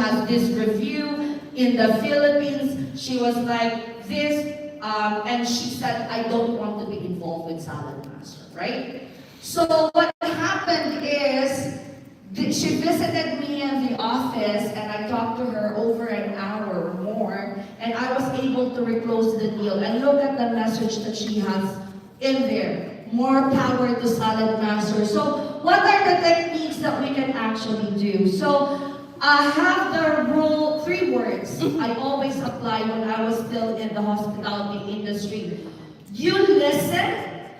has this review in the Philippines. She was like this, and she said, I don't want to be involved with Salad Master, right? So what happened is, she visited me in the office, and I talked to her over an hour or more, and I was able to reclose the deal. And look at the message that she has in there. More power to Salad Master. So what are the techniques that we can actually do? So I have the rule, 3 words I always apply when I was still in the hospitality industry. You listen,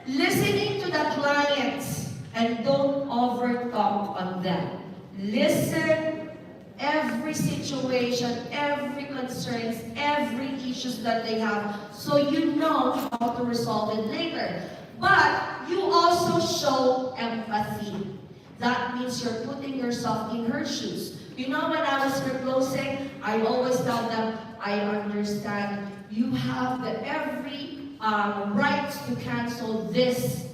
listening to the clients, and don't overtalk on them. Listen every situation, every concerns, every issues that they have, so you know how to resolve it later. But you also show empathy. That means you're putting yourself in her shoes. You know, when I was reclosing, I always tell them, I understand you have the every right to cancel this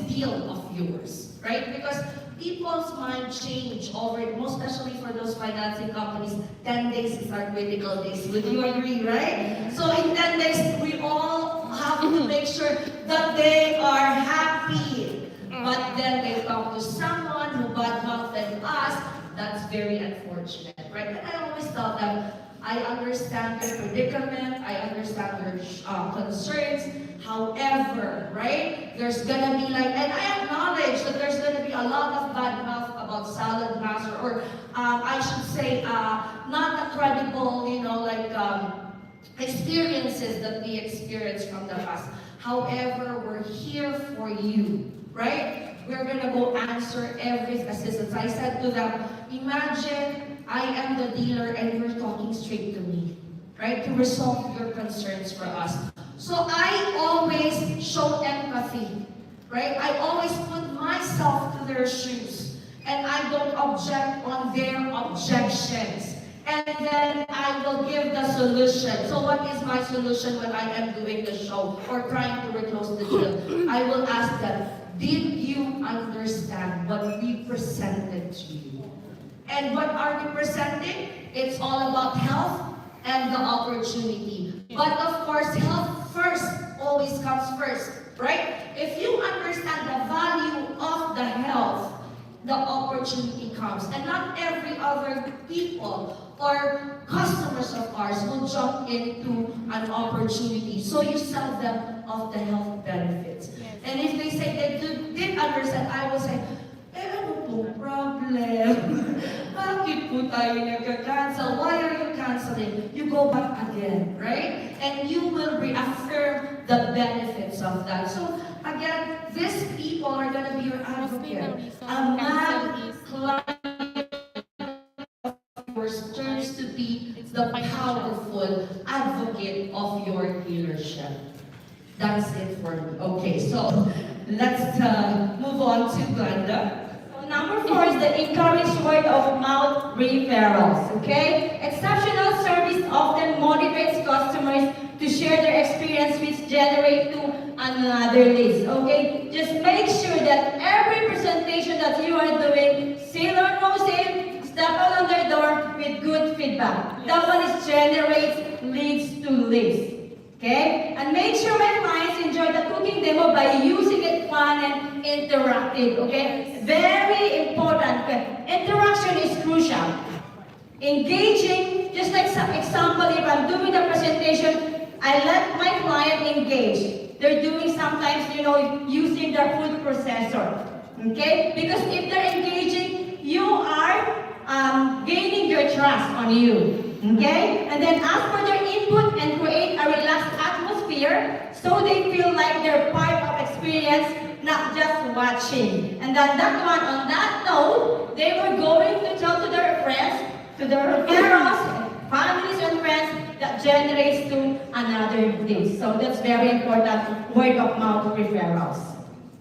deal of yours, right? Because people's mind change over it, most especially for those financing companies. 10 days is our critical days. Would you agree, right? So in 10 days, we all have to make sure that they are happy. But then they talk to someone who badmouthed us. That's very unfortunate, right? And I always tell them, I understand your predicament, I understand your concerns. However, right, there's gonna be like, and I acknowledge that there's gonna be a lot of bad mouth about Salad Master, or I should say, not a credible, experiences that we experienced from the past. However, we're here for you, right? We're gonna go answer every assistance. I said to them, imagine I am the dealer and you're talking straight to me, right? To resolve your concerns for us. So I always show empathy, right? I always put myself to their shoes, and I don't object on their objections. And then I will give the solution. So what is my solution when I am doing the show or trying to reclose the deal? I will ask them, did you understand what we presented to you? And what are we presenting? It's all about health and the opportunity. But of course, health first always comes first, right? If you understand the value of the health, the opportunity comes. And not every other people or customers of ours will jump into an opportunity. So you sell them of the health benefits. Yes. And if they say they did understand, I will say, ano pong problem? Bakit po tayo nagka-cancel? Why are you canceling? You go back again, right? And you will reaffirm the benefits of that. So again, these people are going to be your advocate. A mad client of yours turns to be the powerful advocate of your dealership. That's it for me. Okay, so let's move on to Glenda. Number 4 is the encouraged word of mouth referrals, okay? Exceptional service often motivates customers to share their experience, which generate to another list, okay? Just make sure that every presentation that you are doing, sale or no sale, step out on their door with good feedback. Yes. That one is generates leads to leads. Okay? And make sure my clients enjoy the cooking demo by using it fun and interactive. Okay? Very important. Okay? Interaction is crucial. Engaging, just like some example, if I'm doing the presentation, I let my client engage. They're doing sometimes, using their food processor. Okay? Because if they're engaging, you are gaining their trust on you. Okay? And then ask for their input and create a relaxed atmosphere so they feel like they're part of experience, not just watching. And then that one, on that note, they were going to tell to their friends, to their referrals, families and friends, that generates to another list. So that's very important, word of mouth referrals.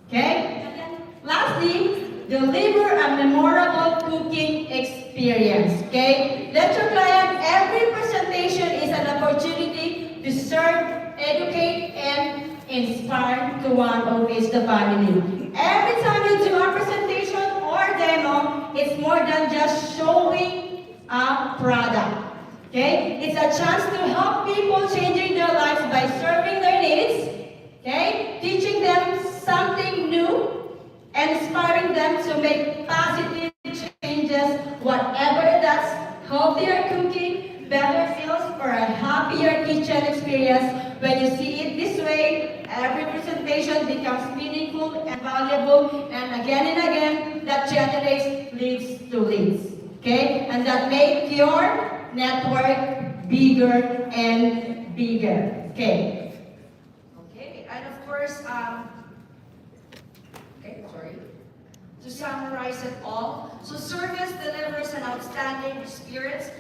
Okay? And then lastly, deliver a memorable cooking experience. Okay? Let your client, every presentation is an opportunity to serve, educate, and inspire to one of the family. Every time you do a presentation or demo, it's more than just showing a product. Okay? It's a chance to help people changing their lives by serving their needs, okay? Teaching them something new, and inspiring them to make positive changes, whatever that's healthier cooking, better meals, or a happier kitchen experience. When you see it this way, every presentation becomes meaningful and valuable, and again, that generates leads to leads. Okay? And that make your network bigger and bigger. Okay. Okay, and of course, okay, sorry. To summarize it all, so service delivers an outstanding experience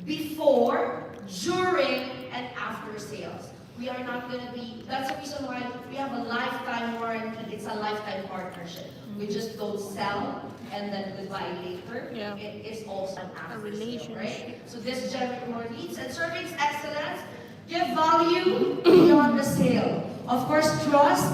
before, during, and after sales. We are not going to be, that's the reason why we have a lifetime warranty. It's a lifetime partnership. We just don't sell and then goodbye later. Yeah. It is also an after sale, relationship. right? So this generates more leads and servings excellence. Give value beyond the sale. Of course, trust.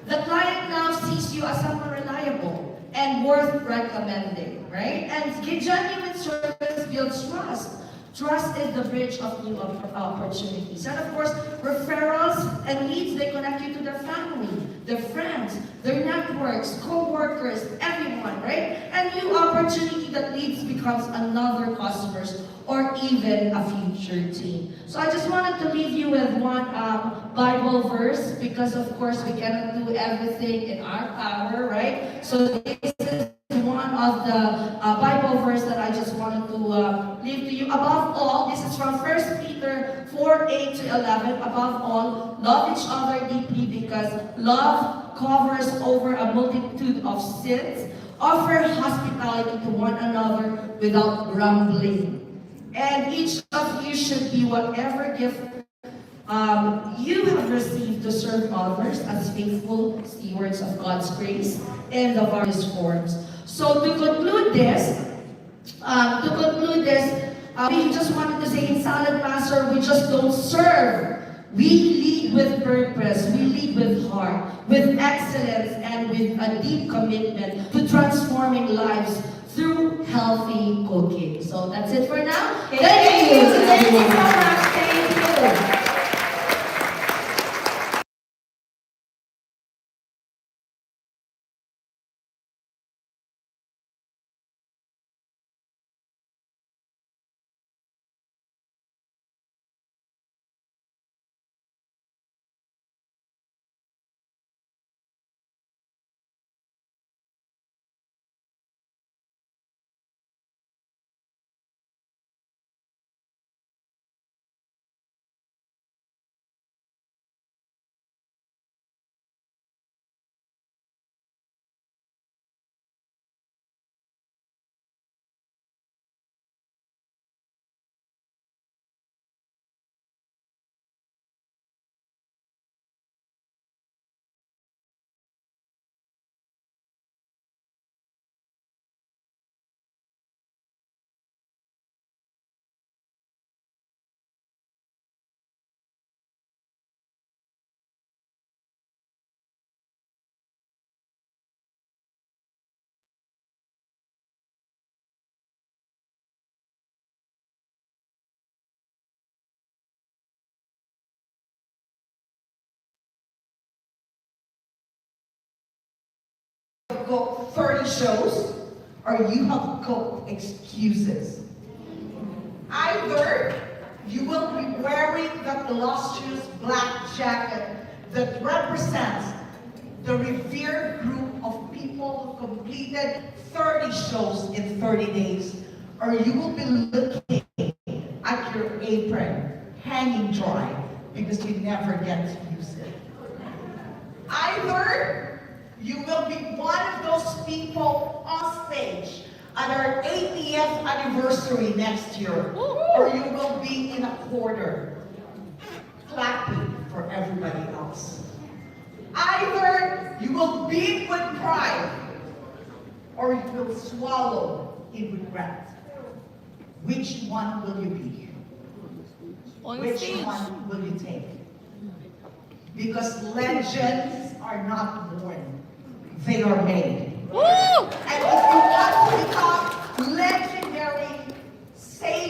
The client now sees you as someone reliable and worth recommending, right? And genuine service builds trust. Trust is the bridge of new opportunities. And of course, referrals and leads, they connect you to their family, their friends, their networks, co-workers, everyone, right? And new opportunity that leads becomes another customers or even a future team. So I just wanted to leave you with one Bible verse because of course we cannot do everything in our power, right? So this is one of the Bible verse that I just wanted to leave to you. Above all, this is from 1 Peter 4:8 to 11. Above all, love each other deeply because love covers over a multitude of sins. Offer hospitality to one another without grumbling. And each of you should be whatever gift you have received to serve others as faithful stewards of God's grace in the various forms. So to conclude this, we just wanted to say in Salad Master, we just don't serve. We lead with purpose, we lead with heart, with excellence, and with a deep commitment to transforming lives through healthy cooking. So that's it for now. Okay, thank you so everyone. much. Thank you. Cooked 30 shows or you have cooked excuses. Either you will be wearing that illustrious black jacket that represents the revered group of people who completed 30 shows in 30 days, or you will be looking at your apron hanging dry because you never get to use it. Either you will be one of those people on stage at our 80th anniversary next year, or you will be in a corner clapping for everybody else. Either you will beam with pride, or you will swallow in regret. Which one will you be? On Which stage. one will you take? Because legends are not born, they are made. Woo! And if you want to become legendary, say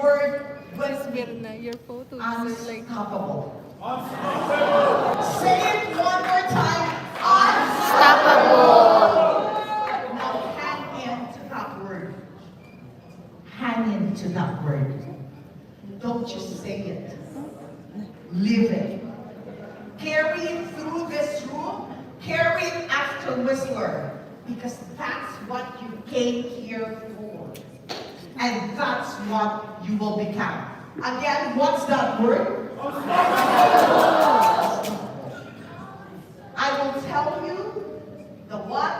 word with me. Mirna, your photos are like Unstoppable. Say it one more time. unstoppable. Now hang into that word. Hang into that word. Don't just say it. Live it. Carry it through this room. Carry it after Whistler. Because that's what you came here for. And that's what you will become. Again, what's that word? I will tell you the what,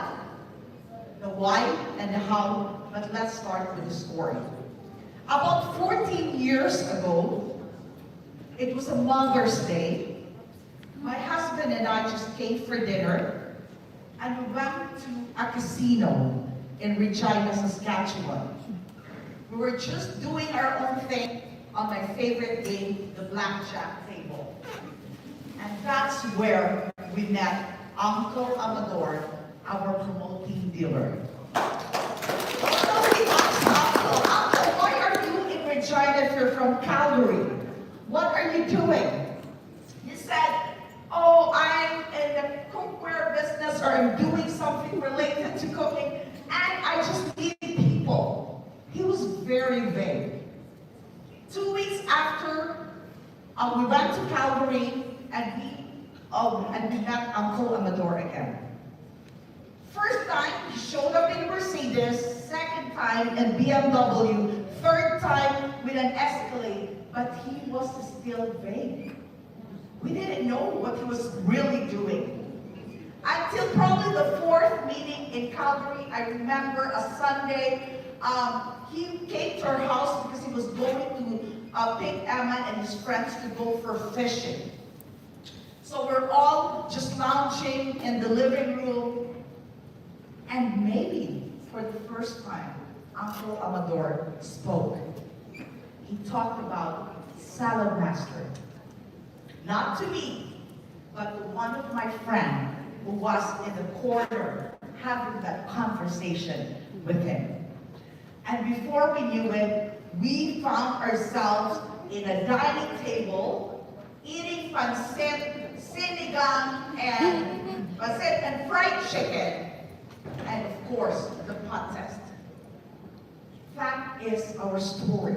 the why, and the how, but let's start with the story. About 14 years ago, it was a Mother's Day. My husband and I just came for dinner, and we went to a casino in Regina, Saskatchewan. We were just doing our own thing on my favorite game, the blackjack table. And that's where we met Uncle Amador, our promoting dealer. Somebody asked Uncle, why are you in Regina if you're from Calgary? What are you doing? He said, oh, I'm in the cookware business, or I'm doing something related to cooking, and I just need people. He was very vague. 2 weeks after, we went to Calgary, and we met Uncle Amador again. First time, he showed up in Mercedes. Second time, in BMW. Third time, with an Escalade. But he was still vague. We didn't know what he was really doing. Until probably the fourth meeting in Calgary, I remember a Sunday, he came to our house because he was going to pick Emma and his friends to go for fishing. So we're all just lounging in the living room, and maybe for the first time, Uncle Amador spoke. He talked about Salad Master. Not to me, but to one of my friends who was in the corner having that conversation with him. And before we knew it, we found ourselves in a dining table eating pancit, sinigang, and fried chicken. And of course, the pot test. That is our story.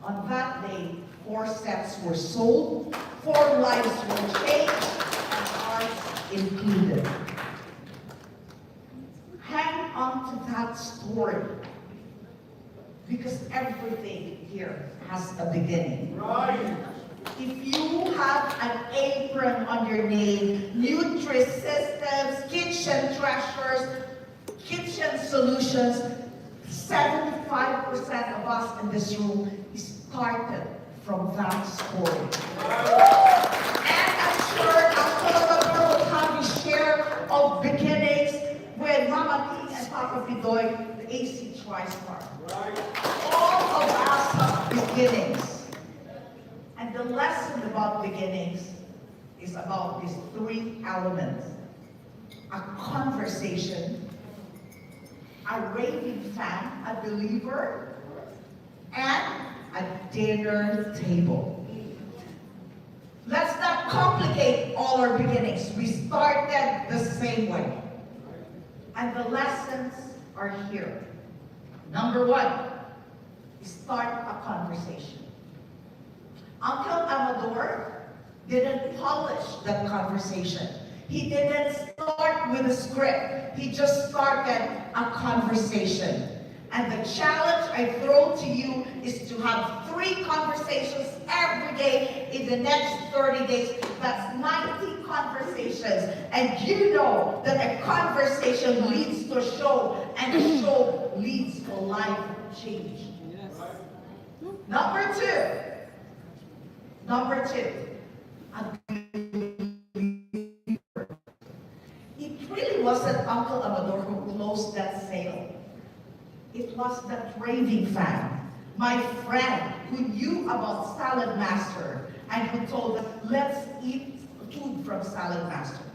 On that day, 4 sets were sold, 4 lives were changed, and ours included. Hang on to that story, because everything here has a beginning. Right. If you have an apron on your name, Nutri-Systems, Kitchen Treasures, Kitchen Solutions, 75% of us in this room started from that story. And I'm sure Uncle Amador will have his share of beginnings with Mama P and Papa Pidoy, the AC TriStar. All of us have beginnings. And the lesson about beginnings is about these 3 elements. A conversation, a raving fan, a believer, and a dinner table. Let's not complicate all our beginnings. We started the same way. And the lessons are here. Number 1, start a conversation. Uncle Amador didn't polish that conversation. He didn't start with a script. He just started a conversation. And the challenge I throw to you is to have 3 conversations every day in the next 30 days. That's 90 conversations. And you know that a conversation leads to a show, and a show leads to life change. Yes. Number 2, it really wasn't Uncle Amador who closed that sale. It was that raving fan, my friend who knew about Salad Master and who told us, let's eat food from Salad Master.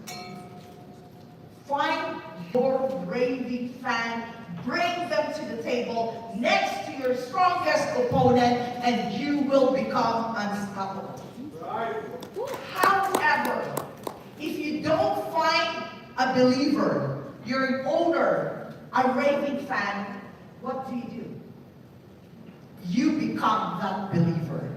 Find your raving fan, bring them to the table next to to your strongest opponent, and you will become unstoppable. However, if you don't find a believer, you're an owner, a raving fan, what do? You become that believer.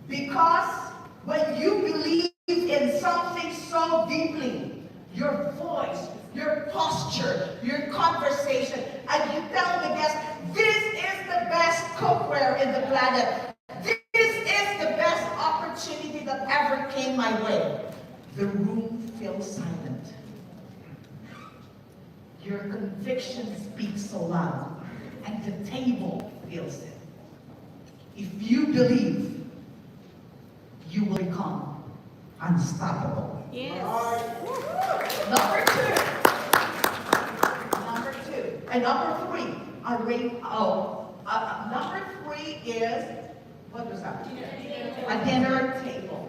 Because when you believe in something so deeply, your voice, your posture, your conversation, and you tell the guests, this is the best cookware in the planet. This is the best opportunity that ever came my way. The room feels silent. Your conviction speaks so loud, and the table feels it. If you believe, you will become unstoppable. Yes. Number two, and number three. Number three is, what was that? A dinner table.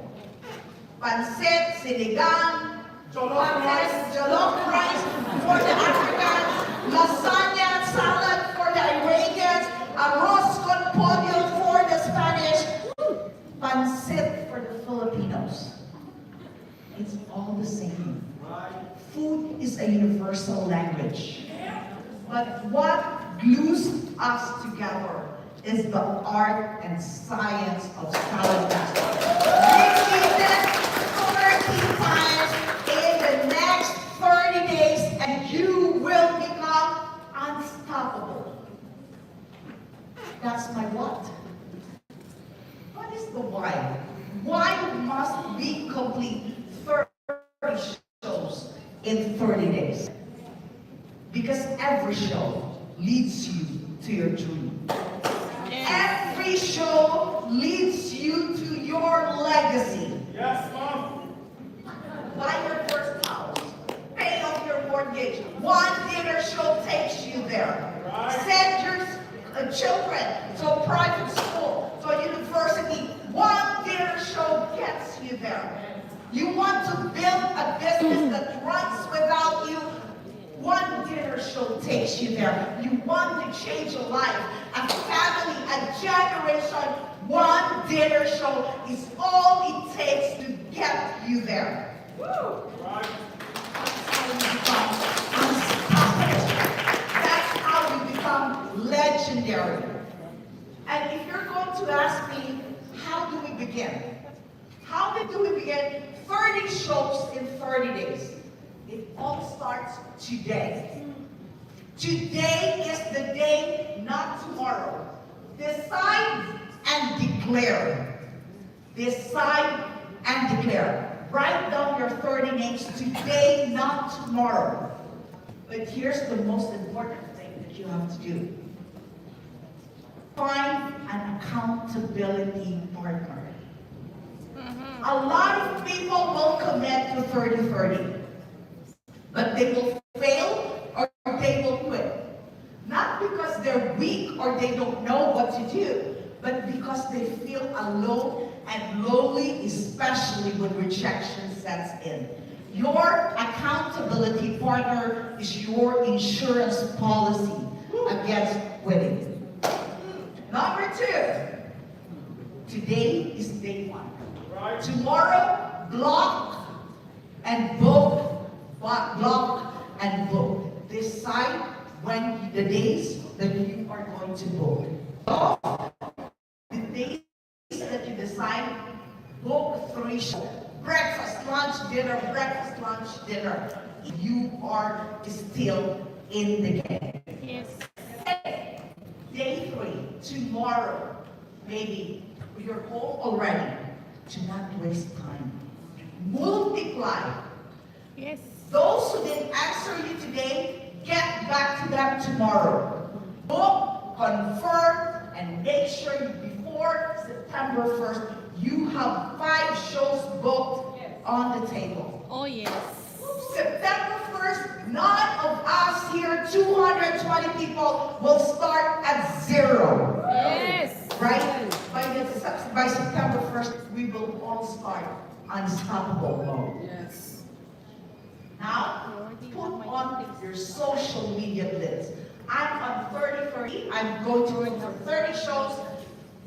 Pancit, sinigang, jollof rice for the Africans, lasagna, salad for the Iranians, arroz con pollo for the Spanish, pancit for the Filipinos. It's all the same. Food is a universal language. But what glues us together is the art and science of salad making. Repeat it 30 times in the next 30 days and you will become unstoppable. That's my what. What is the why? Why must we complete 30 shows in 30 days? Because every show leads you to your dream. Every show leads you to your legacy. Yes, Mom. Buy your first house. Pay off your mortgage. One dinner show takes you there. Right. Send your children to private school, to university. One dinner show gets you there. You want to build a business that runs without you. One dinner show takes you there. You want to change a life, a family, a generation. One dinner show is all it takes to get you there. Right. That's how you become legendary. And if you're going to ask me, how do we begin? How do we begin 30 shows in 30 days? It all starts today. Today is the day, not tomorrow. Decide and declare. Decide and declare. Write down your 30 names today, not tomorrow. But here's the most important thing that you have to do. Find an accountability partner. A lot of people will commit to 30-30. But they will fail or they will quit. Not because they're weak or they don't know what to do, but because they feel alone and lonely, especially when rejection sets in. Your accountability partner is your insurance policy against quitting. Number two, today is day one. Right. Tomorrow, block and book. Block and book. Decide when the days that you are going to book. The days that you decide, book 3 shows. Breakfast, lunch, dinner, breakfast, lunch, dinner. You are still in the game. Yes. Day 3, tomorrow, maybe you're home already. Do not waste time. Multiply. Yes. Those who didn't answer you today, get back to them tomorrow. Book, confirm, and make sure before September 1st, you have 5 shows booked on the table. Oh, yes. September 1st, none of us here, 220 people, will start at 0. Yes. Right? By September 1st, we will all start unstoppable mode. Yes. Now, put on your social media blitz. I'm on 30. I'm going to work for 30 shows,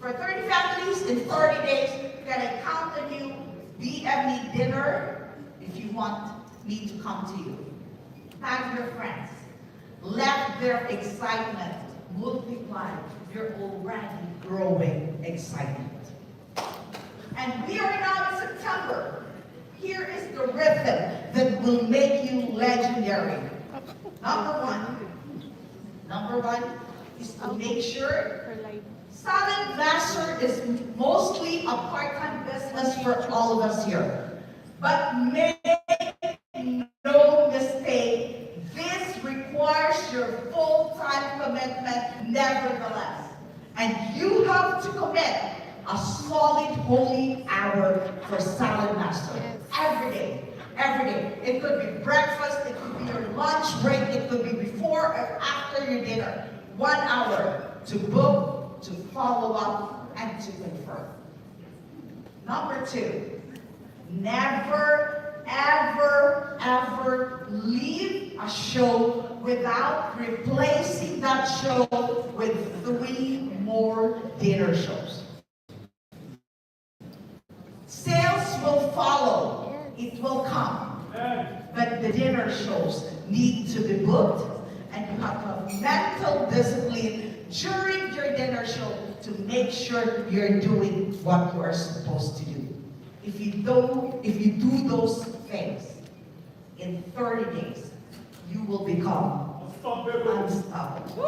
for 30 families in 30 days. Can I count on you? DM me dinner if you want me to come to you. Tag your friends. Let their excitement multiply your already growing excitement. And we are now in September. Here is the rhythm that will make you legendary. Number one is to make sure Salad Master is mostly a part-time business for all of us here. But make no mistake, this requires your full-time commitment nevertheless. And you have to commit a solid holy hour for Salad Master. Every day. Every day. It could be breakfast, it could be your lunch break, it could be before or after your dinner. 1 hour to book, to follow up, and to confirm. Number two, never, ever, ever leave a show without replacing that show with 3 more dinner shows. Sales will follow. It will come. But the dinner shows need to be booked, and you have to have mental discipline during your dinner show to make sure you're doing what you are supposed to do. If you do those things in 30 days, you will become unstoppable.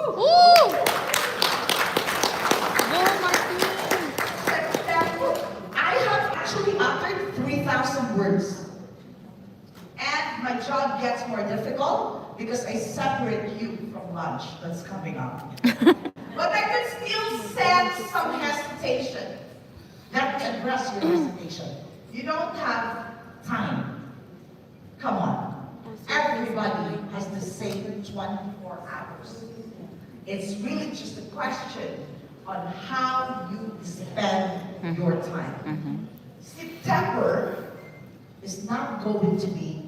I have actually uttered 3,000 words. And my job gets more difficult because I separate you from lunch that's coming up. But I can still sense some hesitation. Let me address your hesitation. You don't have time. Come on. Everybody has the same 24 hours. It's really just a question on how you spend your time. September is not going to be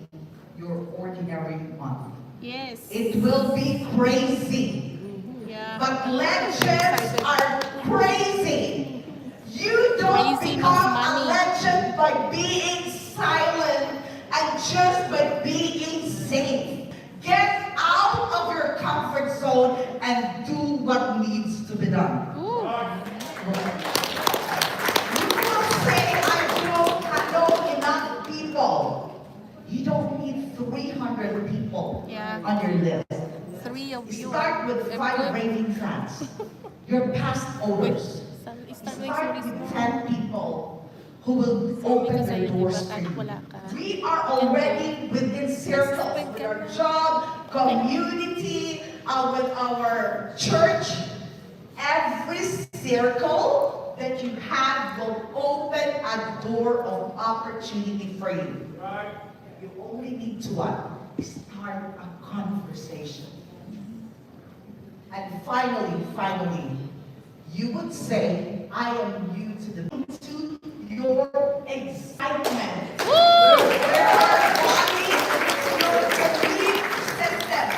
your ordinary month. Yes. It will be crazy. Yeah. But legends are crazy. You don't Crazy become means a money. legend by being silent and just by being safe. Get out of your comfort zone and do what needs to be done. Ooh. You will say, I know enough people. You don't need 300 people Yeah. on your list. 3 of You you. start with 5 raving fans. Your past owners. You start with 10 people who will open their doors for you. We are already within circles with our job, community, with our church. Every circle that you have will open a door of opportunity for you. You only need to what? Start a conversation. And finally, you would say, I am new to your excitement. Your body, your belief system.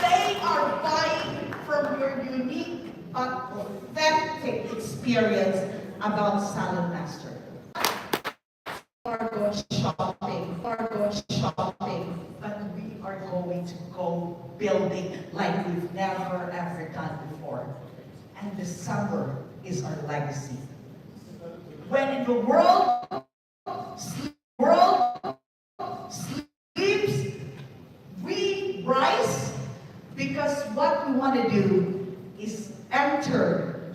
They are buying from your unique but authentic experience about Salad Master. Cargo shopping, but we are going to go building like we've never ever done before. And the summer is our legacy. When in the world sleeps, we rise because what we want to do is enter,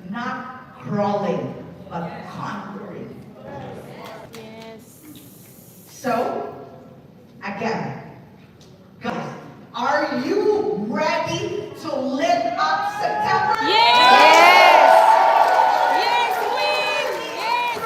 not crawling, but conquering. Yes. So, again, guys, are you ready to lit up September? Yes! Yes, Queen! Yes!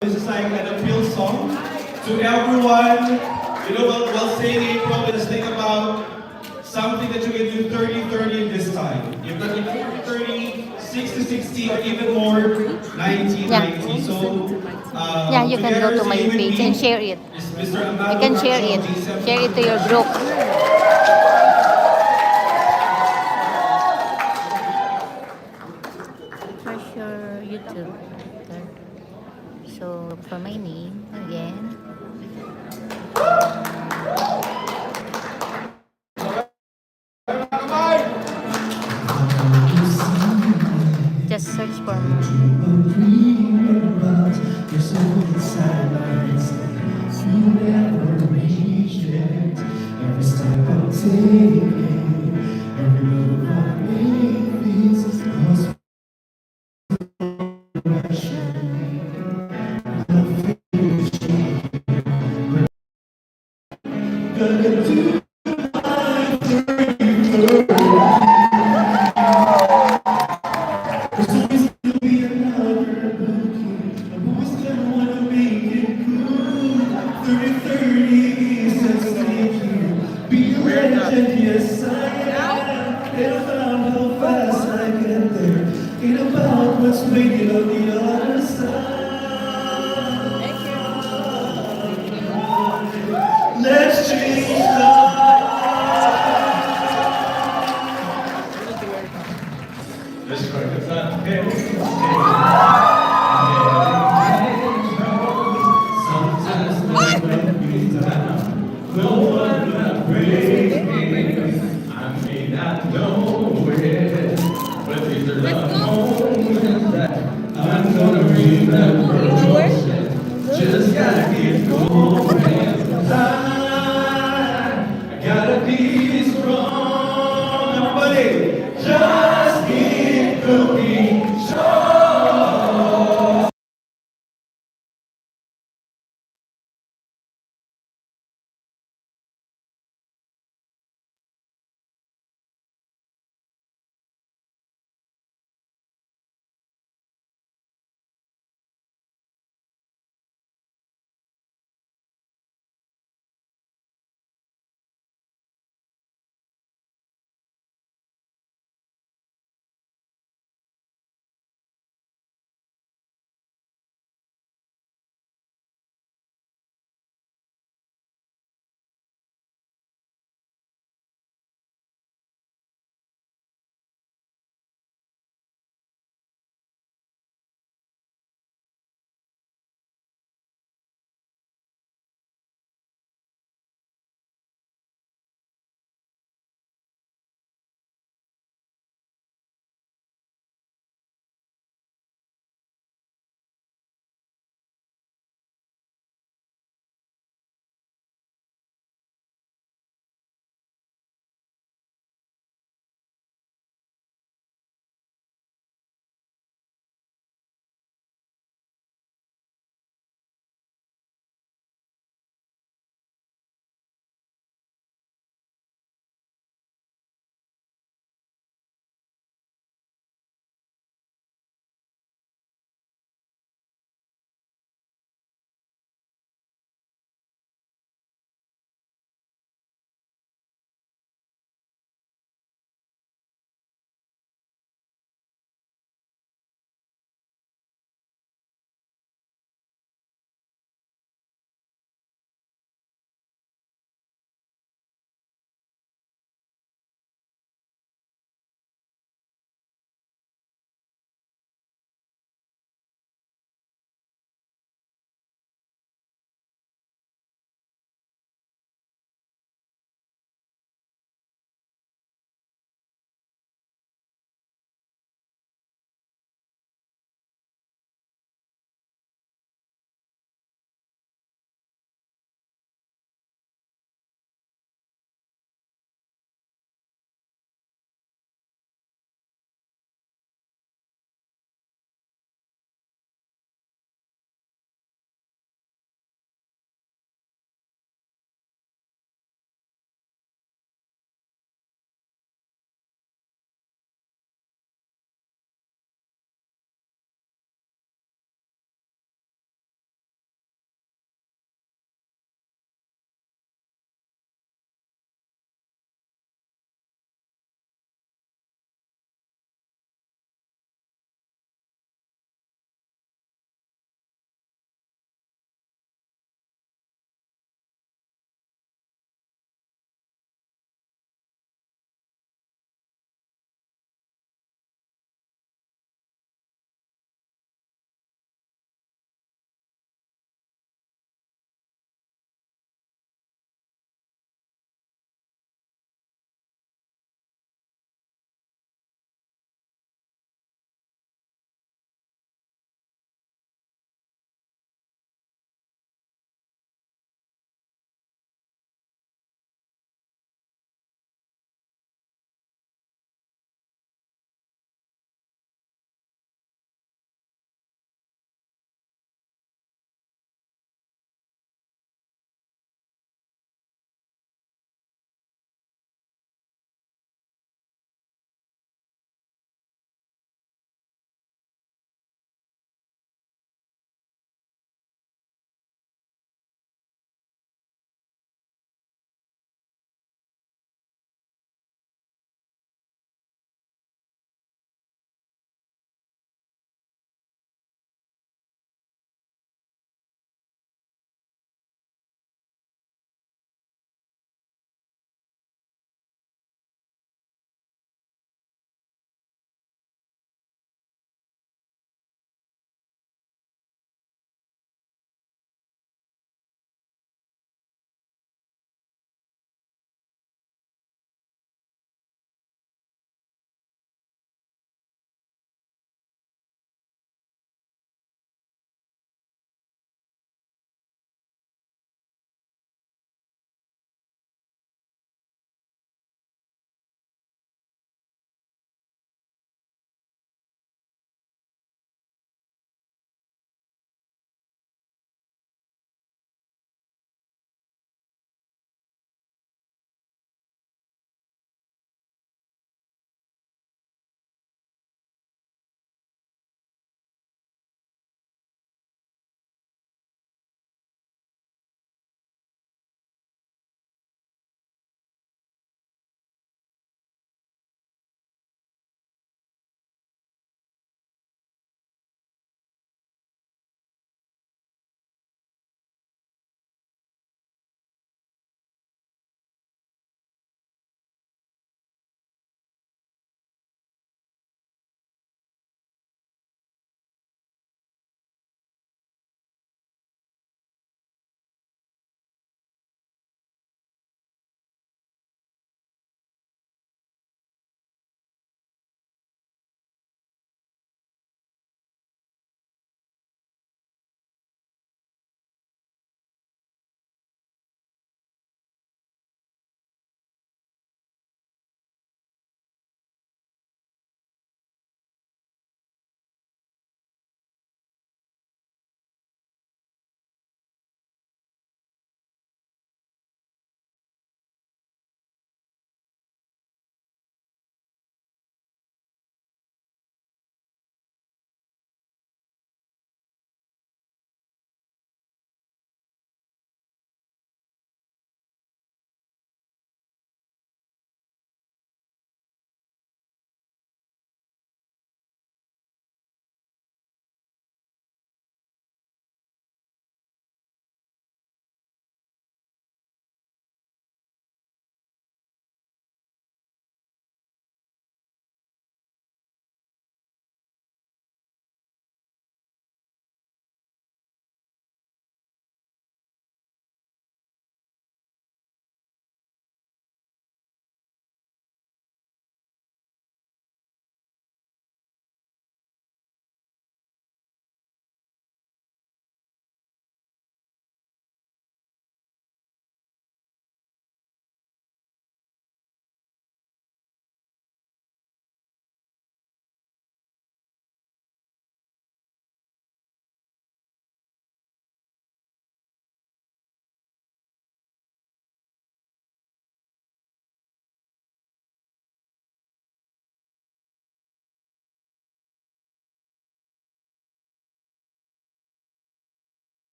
This is like an appeal song to everyone. You know what? While saying April, let's think about something that you can do 30-30 in this time. You've done it 30, 60-60, or even more 90-90. So, Yeah, you can go to my together, say with page me, and share it. is Mr. You can share it. Share it to your group. Treasure YouTube. So, for my name, again. Just search for Yes, I am. And found how fast I get there. Ain't about what's waiting on the other side. Let's change Let's crack it up. Sometimes when we down, no one will break me. I may not know it, but these are the moments that I'm gonna remember.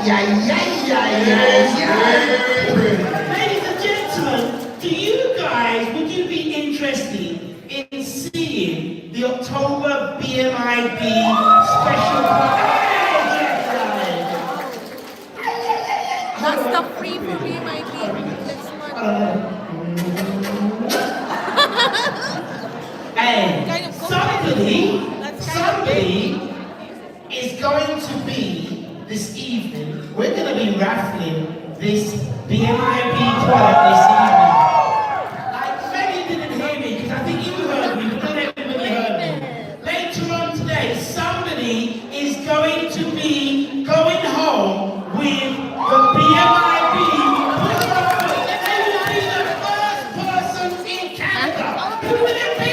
Ladies and gentlemen, would you be interested in seeing the October BMIB special? That's the free for me, my baby. That's not And Kind of cool. somebody is going to be this evening. We're going to be raffling this BMIB product this evening. Maybe you didn't hear me because I think you heard me, but not everybody heard me. Later on today, somebody is going to be going home with the BMIB. They will be the first person in Canada. Who will it be?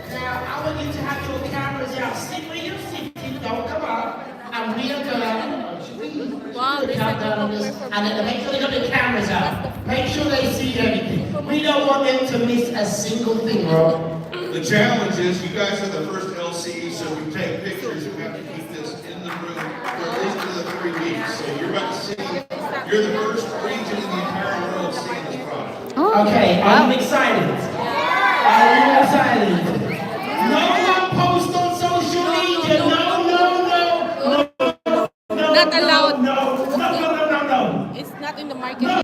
Now, I want you to have your cameras out. Sit where you're sitting, don't come up. And we are gonna Wow, put this the countdown on this. And then make sure they got the cameras out. Make sure they see everything. We don't want them to miss a single thing, bro. The challenge is, you guys are the first LCE, so we take pictures, we have to keep this in the room for at least another 3 weeks. So you're about to see, you're the first region in the entire world seeing this product. Oh, Okay, wow. I'm excited. I'm excited. No one post on social media. No. not allowed. No. It's not in the market.